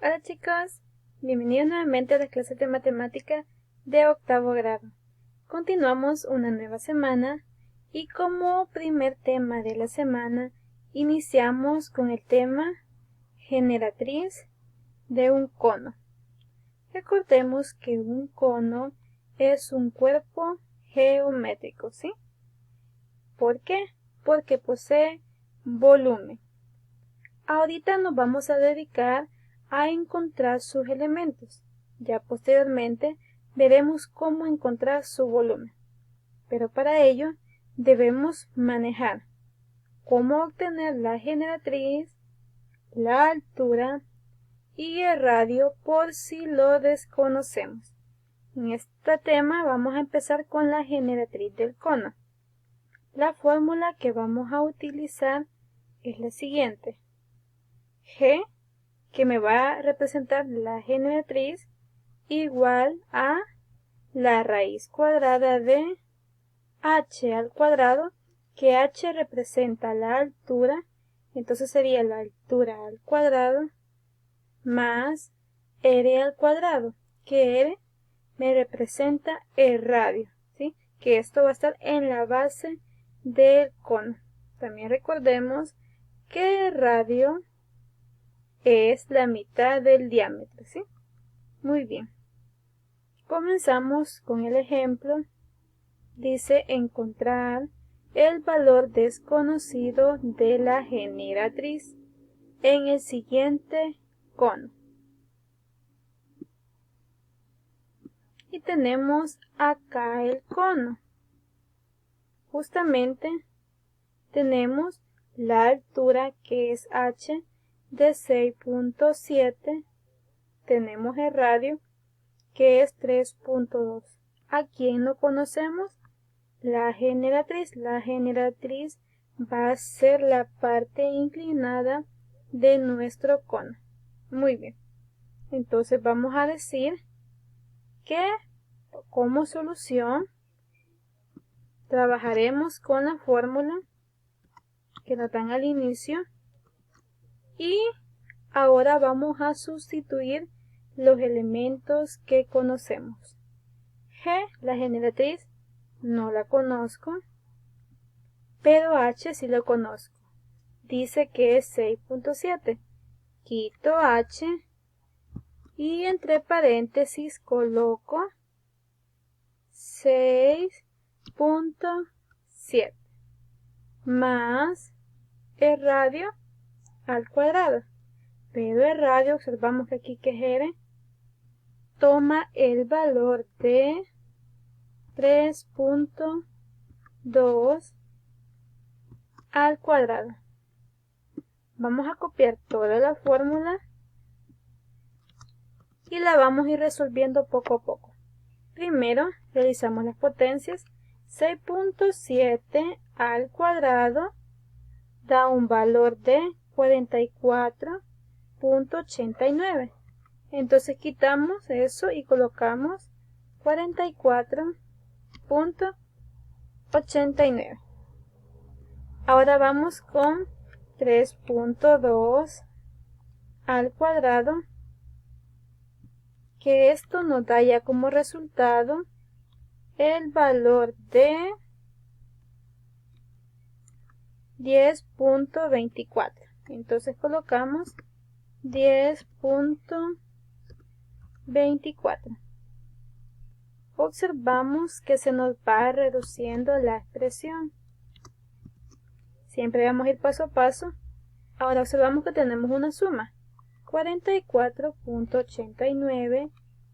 Hola chicos, bienvenidos nuevamente a las clases de matemática de octavo grado. Continuamos una nueva semana y como primer tema de la semana iniciamos con el tema generatriz de un cono. Recordemos que un cono es un cuerpo geométrico, ¿sí? ¿Por qué? Porque posee volumen. Ahorita nos vamos a dedicar a encontrar sus elementos. Ya posteriormente veremos cómo encontrar su volumen. Pero para ello debemos manejar cómo obtener la generatriz, la altura y el radio por si lo desconocemos. En este tema vamos a empezar con la generatriz del cono. La fórmula que vamos a utilizar es la siguiente. G, que me va a representar la generatriz, igual a la raíz cuadrada de h al cuadrado, que h representa la altura, entonces sería la altura al cuadrado, más r al cuadrado, que r me representa el radio, ¿sí? Que esto va a estar en la base del cono. También recordemos que el radio es la mitad del diámetro, ¿sí? Muy bien. Comenzamos con el ejemplo. Dice encontrar el valor desconocido de la generatriz en el siguiente cono. Y tenemos acá el cono. Justamente tenemos la altura, que es h, de 6.7. Tenemos el radio, que es 3.2. ¿A quién no conocemos? La generatriz. La generatriz va a ser la parte inclinada de nuestro cono. Muy bien. Entonces vamos a decir que como solución trabajaremos con la fórmula que nos dan al inicio y ahora vamos a sustituir los elementos que conocemos. G, la generatriz, no la conozco, pero h sí lo conozco. Dice que es 6.7. Quito h y entre paréntesis coloco 6.7 más el radio al cuadrado. Pero el radio, observamos que aquí que es r, toma el valor de 3.2 al cuadrado. Vamos a copiar toda la fórmula y la vamos a ir resolviendo poco a poco. Primero realizamos las potencias. 6.7 al cuadrado da un valor de 44.89. Entonces quitamos eso y colocamos 44.89. Ahora vamos con 3.2 al cuadrado, que esto nos da ya como resultado el valor de 10.24. Entonces colocamos 10.24. Observamos que se nos va reduciendo la expresión. Siempre vamos a ir paso a paso. Ahora observamos que tenemos una suma. 44.89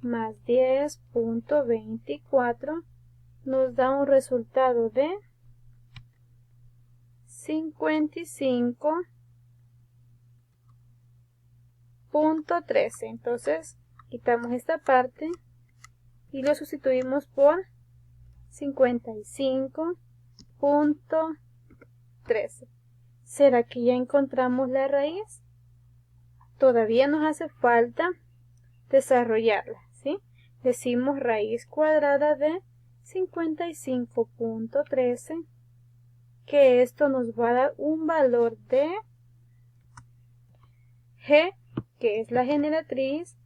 más 10.24 nos da un resultado de 55.13. Entonces quitamos esta parte y lo sustituimos por 55.13. ¿Será que ya encontramos la raíz? Todavía nos hace falta desarrollarla, ¿sí? Decimos raíz cuadrada de 55.13, que esto nos va a dar un valor de G, que es la generatriz,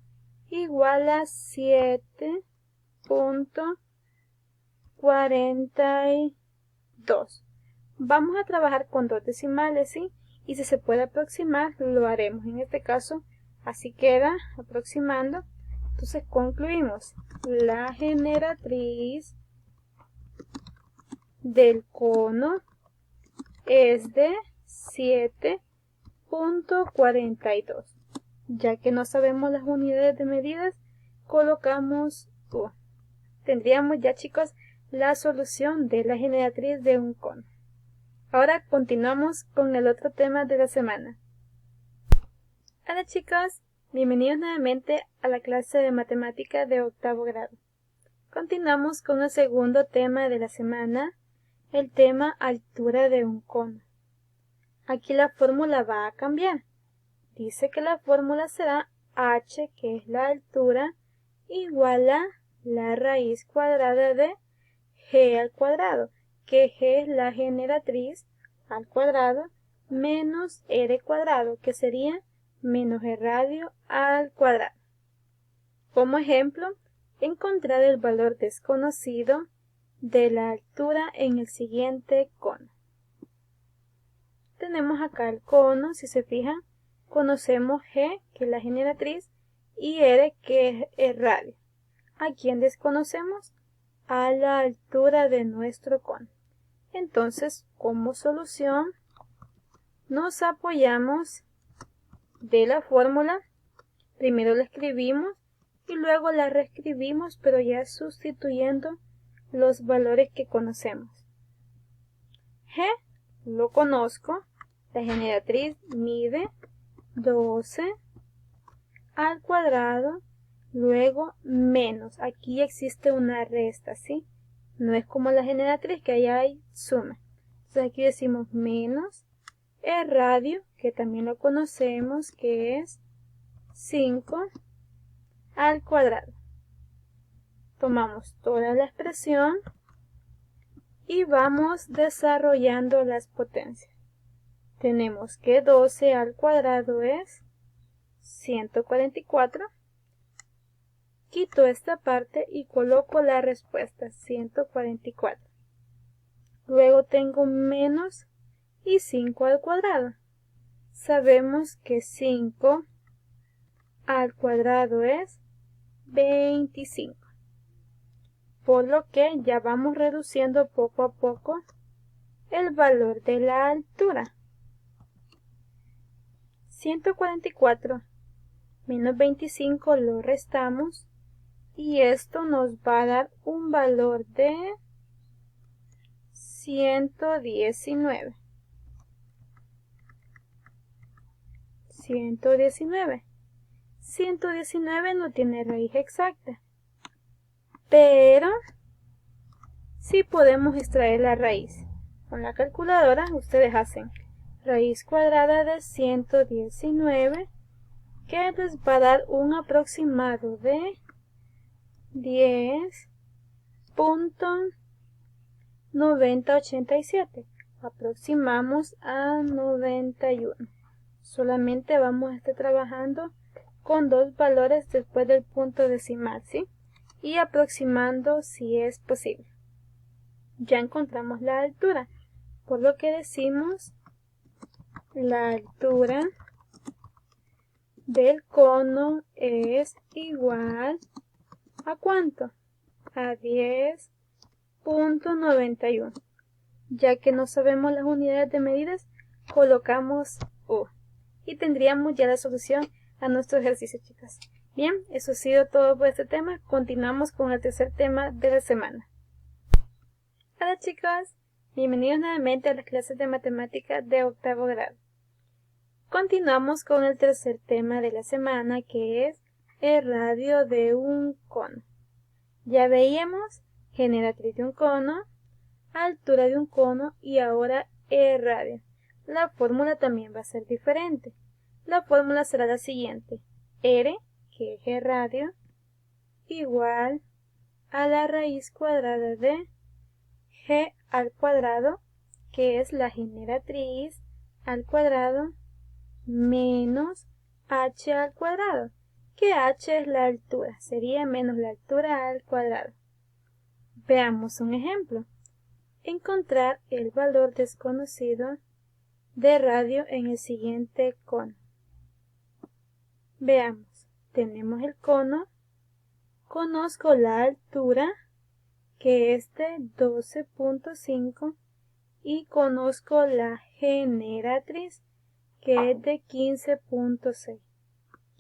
igual a 7.42. Vamos a trabajar con dos decimales, ¿sí? Y si se puede aproximar, lo haremos. En este caso, así queda, aproximando. Entonces concluimos. La generatriz del cono es de 7.42. Ya que no sabemos las unidades de medidas, colocamos U. Tendríamos ya, chicos, la solución de la generatriz de un cono. Ahora continuamos con el otro tema de la semana. Hola chicos, bienvenidos nuevamente a la clase de matemática de octavo grado. Continuamos con el segundo tema de la semana, el tema altura de un cono. Aquí la fórmula va a cambiar. Dice que la fórmula será h, que es la altura, igual a la raíz cuadrada de g al cuadrado, que g es la generatriz al cuadrado, menos r cuadrado, que sería menos r radio al cuadrado. Como ejemplo, encontrar el valor desconocido de la altura en el siguiente cono. Tenemos acá el cono, si se fijan, conocemos g, que es la generatriz, y r, que es el radio. ¿A quién desconocemos? A la altura de nuestro cono. Entonces, como solución, nos apoyamos de la fórmula. Primero la escribimos y luego la reescribimos, pero ya sustituyendo los valores que conocemos. G lo conozco, la generatriz mide 12 al cuadrado, luego menos. Aquí existe una resta, ¿sí? No es como la generatriz, que allá hay suma. Entonces aquí decimos menos el radio, que también lo conocemos, que es 5 al cuadrado. Tomamos toda la expresión y vamos desarrollando las potencias. Tenemos que 12 al cuadrado es 144. Quito esta parte y coloco la respuesta, 144. Luego tengo menos y 5 al cuadrado. Sabemos que 5 al cuadrado es 25. Por lo que ya vamos reduciendo poco a poco el valor de la altura. 144 menos 25 lo restamos y esto nos va a dar un valor de 119. 119 no tiene raíz exacta, pero sí podemos extraer la raíz. Con la calculadora ustedes hacen raíz cuadrada de 119, que les va a dar un aproximado de 10.9087. Aproximamos a 91. Solamente vamos a estar trabajando con dos valores después del punto decimal, ¿sí? Y aproximando si es posible. Ya encontramos la altura, por lo que decimos la altura del cono es igual ¿a cuánto? A 10.91. Ya que no sabemos las unidades de medidas, colocamos U. Y tendríamos ya la solución a nuestro ejercicio, chicas. Bien, eso ha sido todo por este tema. Continuamos con el tercer tema de la semana. Hola chicos, bienvenidos nuevamente a las clases de matemática de octavo grado. Continuamos con el tercer tema de la semana, que es el radio de un cono. Ya veíamos generatriz de un cono, altura de un cono y ahora el radio. La fórmula también va a ser diferente. La fórmula será la siguiente: R, que es el radio, igual a la raíz cuadrada de g al cuadrado, que es la generatriz, al cuadrado, menos h al cuadrado, que h es la altura, sería menos la altura al cuadrado. Veamos un ejemplo. Encontrar el valor desconocido de radio en el siguiente cono. Veamos, tenemos el cono, conozco la altura, que es de 12.5, y conozco la generatriz, que es de 15.6.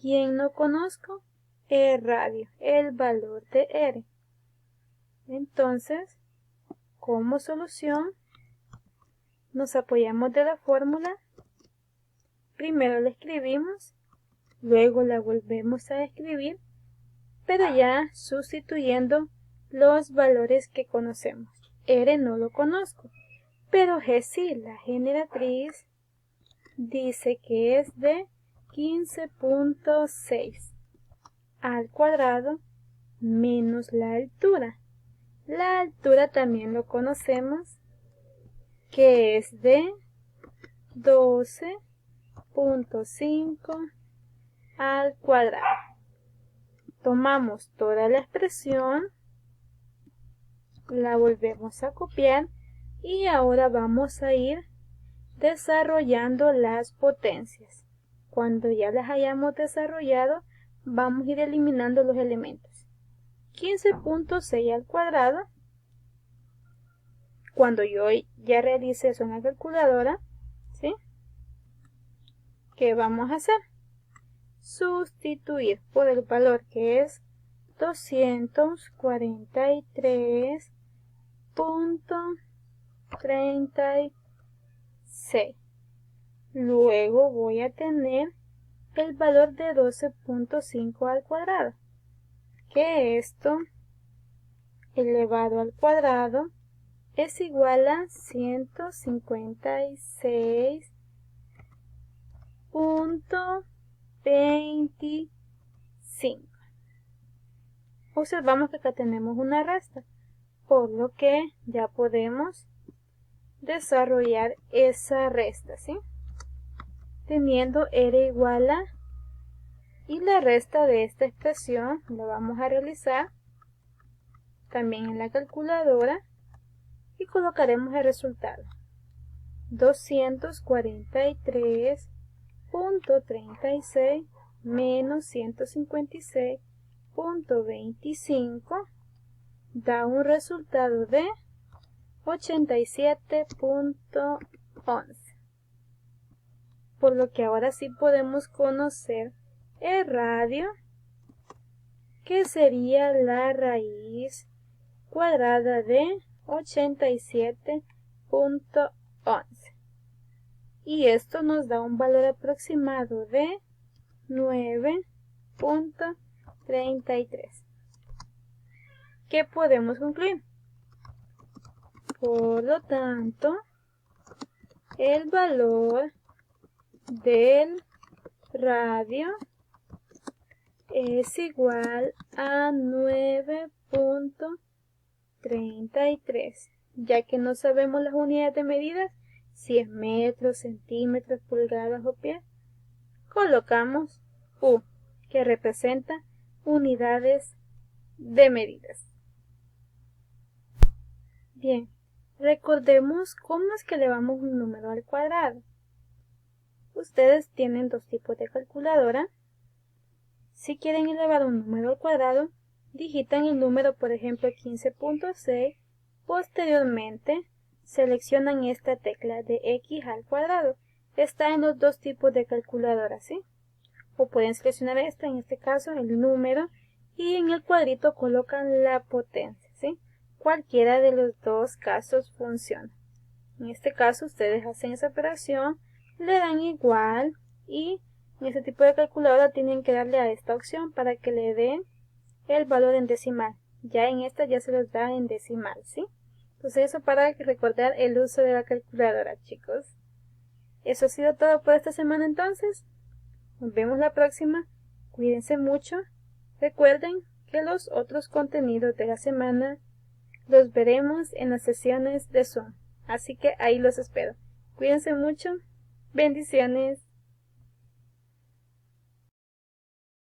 ¿Quién no conozco? El radio, el valor de R. Entonces, como solución, nos apoyamos de la fórmula. Primero la escribimos, luego la volvemos a escribir, pero ya sustituyendo los valores que conocemos. R no lo conozco, pero G sí, la generatriz dice que es de 15.6 al cuadrado menos la altura. La altura también lo conocemos, que es de 12.5 al cuadrado. Tomamos toda la expresión, la volvemos a copiar y ahora vamos a ir desarrollando las potencias. Cuando ya las hayamos desarrollado, vamos a ir eliminando los elementos. 15.6 al cuadrado. Cuando yo ya realice eso en la calculadora, ¿sí? ¿Qué vamos a hacer? Sustituir por el valor que es 243.36. Luego voy a tener el valor de 12.5 al cuadrado, que esto elevado al cuadrado es igual a 156.25. Observamos que acá tenemos una resta, por lo que ya podemos desarrollar esa resta, ¿sí? Teniendo R igual a, y la resta de esta expresión la vamos a realizar también en la calculadora y colocaremos el resultado. 243.36 menos 156.25 da un resultado de 87.11. Por lo que ahora sí podemos conocer el radio, que sería la raíz cuadrada de 87.11. Y esto nos da un valor aproximado de 9.33. ¿Qué podemos concluir? Por lo tanto, el valor del radio es igual a 9.33, ya que no sabemos las unidades de medidas, si es metros, centímetros, pulgadas o pies. Colocamos U, que representa unidades de medidas. Bien, recordemos cómo es que elevamos un número al cuadrado. Ustedes tienen dos tipos de calculadora. Si quieren elevar un número al cuadrado, digitan el número, por ejemplo, 15.6. Posteriormente, seleccionan esta tecla de X al cuadrado. Está en los dos tipos de calculadora, ¿sí? O pueden seleccionar esta, en este caso, el número, y en el cuadrito colocan la potencia, ¿sí? Cualquiera de los dos casos funciona. En este caso, ustedes hacen esa operación, le dan igual, y en este tipo de calculadora tienen que darle a esta opción para que le den el valor en decimal. Ya en esta ya se los da en decimal, ¿sí? Entonces eso para recordar el uso de la calculadora, chicos. Eso ha sido todo por esta semana entonces. Nos vemos la próxima. Cuídense mucho. Recuerden que los otros contenidos de la semana los veremos en las sesiones de Zoom. Así que ahí los espero. Cuídense mucho. Bendiciones.